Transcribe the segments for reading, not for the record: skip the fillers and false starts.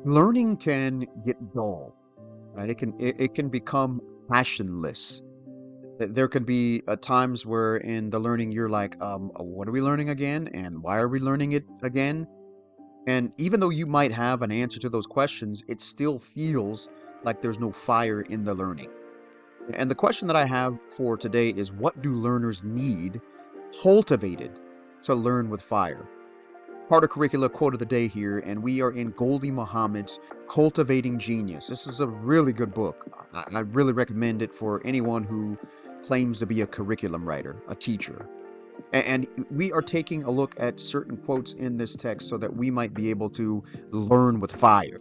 Learning can get dull, right? It can become passionless. There could be times where in the learning you're like, what are we learning again, and why are we learning it again? And even though you might have an answer to those questions, it still feels like there's no fire in the learning. And the question that I have for today is, what do learners need cultivated to learn with fire? Part of curricula quote of the day here, and we are in Goldie Muhammad's Cultivating Genius. This is a really good book. I really recommend it for anyone who claims to be a curriculum writer, a teacher. And we are taking a look at certain quotes in this text so that we might be able to learn with fire,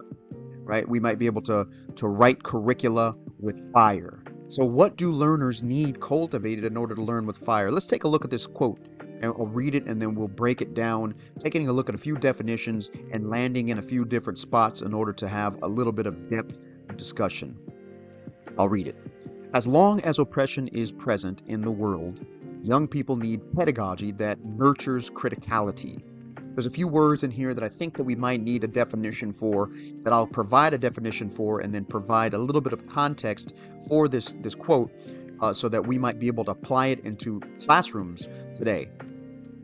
right? We might be able to write curricula with fire. So what do learners need cultivated in order to learn with fire? Let's take a look at this quote, and I'll read it and then we'll break it down, taking a look at a few definitions and landing in a few different spots in order to have a little bit of depth of discussion. I'll read it. As long as oppression is present in the world, young people need pedagogy that nurtures criticality. There's a few words in here that I think that we might need a definition for, that I'll provide a definition for, and then provide a little bit of context for this quote, so that we might be able to apply it into classrooms today.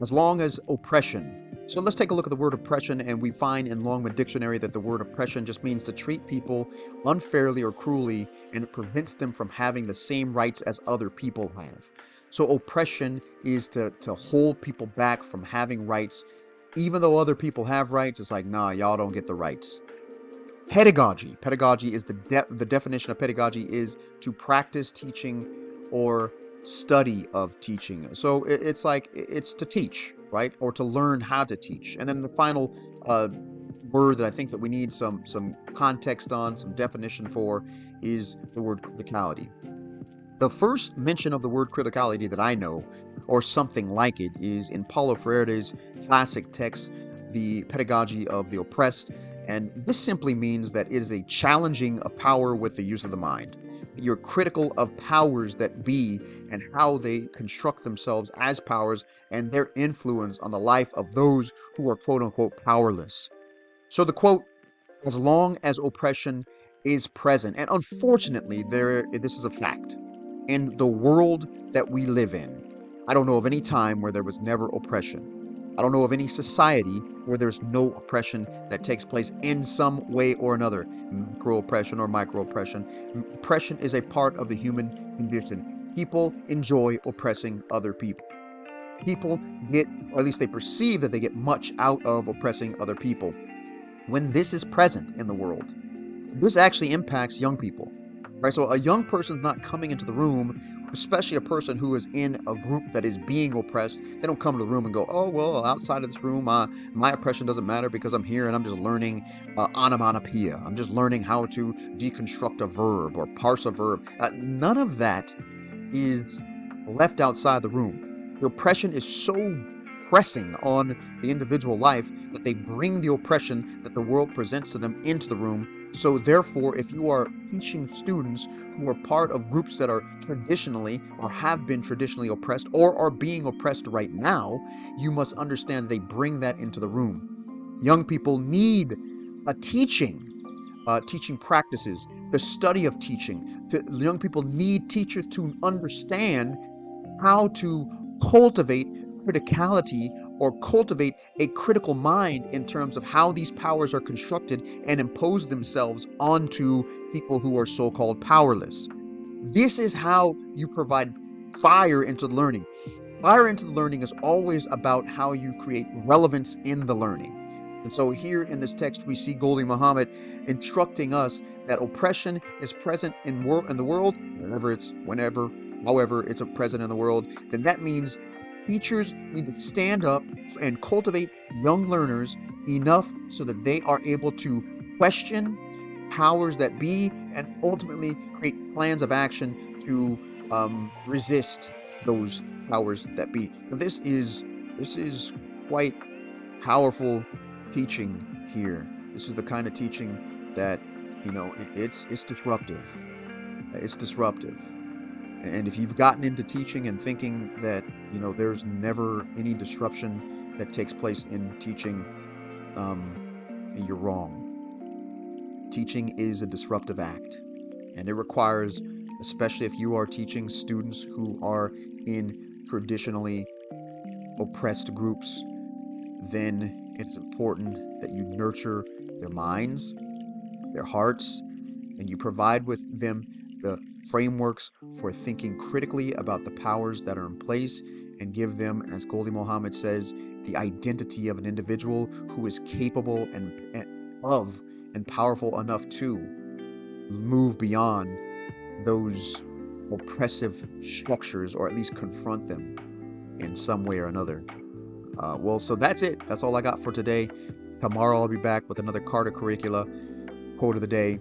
As long as oppression. So let's take a look at the word oppression, and we find in Longman Dictionary that the word oppression just means to treat people unfairly or cruelly, and it prevents them from having the same rights as other people have. So oppression is to hold people back from having rights. Even though other people have rights, it's like, nah, y'all don't get the rights. Pedagogy. Pedagogy is the definition of pedagogy is to practice teaching or study of teaching. So it's like it's to teach, right? Or to learn how to teach. And then the final word that I think that we need some context on, some definition for, is the word criticality. The first mention of the word criticality that I know, or something like it, is in Paulo Freire's classic text, The Pedagogy of the Oppressed, and this simply means that it is a challenging of power with the use of the mind. You're critical of powers that be and how they construct themselves as powers and their influence on the life of those who are quote unquote powerless. So the quote, as long as oppression is present, and unfortunately this is a fact in the world that we live in. I don't know of any time where there was never oppression. I don't know of any society where there's no oppression that takes place in some way or another, macro oppression or micro oppression. Oppression is a part of the human condition. People enjoy oppressing other people. People get, or at least they perceive that they get much out of oppressing other people. When this is present in the world, this actually impacts young people, right? So a young person's not coming into the room, especially a person who is in a group that is being oppressed. They don't come to the room and go, oh, well, outside of this room, my oppression doesn't matter because I'm here and I'm just learning onomatopoeia. I'm just learning how to deconstruct a verb or parse a verb. None of that is left outside the room. The oppression is so pressing on the individual life that they bring the oppression that the world presents to them into the room. So therefore, if you are teaching students who are part of groups that are traditionally or have been traditionally oppressed or are being oppressed right now, you must understand they bring that into the room. Young people need a teaching practices, the study of teaching. Young people need teachers to understand how to cultivate criticality or cultivate a critical mind in terms of how these powers are constructed and impose themselves onto people who are so-called powerless. This is how you provide fire into the learning. Fire into the learning is always about how you create relevance in the learning. And so here in this text, we see Goli Muhammad instructing us that oppression is present in the world, however it's present in the world. Then that means teachers need to stand up and cultivate young learners enough so that they are able to question powers that be and ultimately create plans of action to resist those powers that be. Now, this is quite powerful teaching here. This is the kind of teaching that it's disruptive. It's disruptive. And if you've gotten into teaching and thinking that there's never any disruption that takes place in teaching, you're wrong. Teaching is a disruptive act, and it requires, especially if you are teaching students who are in traditionally oppressed groups, then it's important that you nurture their minds, their hearts, and you provide with them the frameworks for thinking critically about the powers that are in place and give them, as Goldie Mohammed says, the identity of an individual who is capable and powerful enough to move beyond those oppressive structures or at least confront them in some way or another. Well, so that's it. That's all I got for today. Tomorrow I'll be back with another Carter Curricula quote of the day.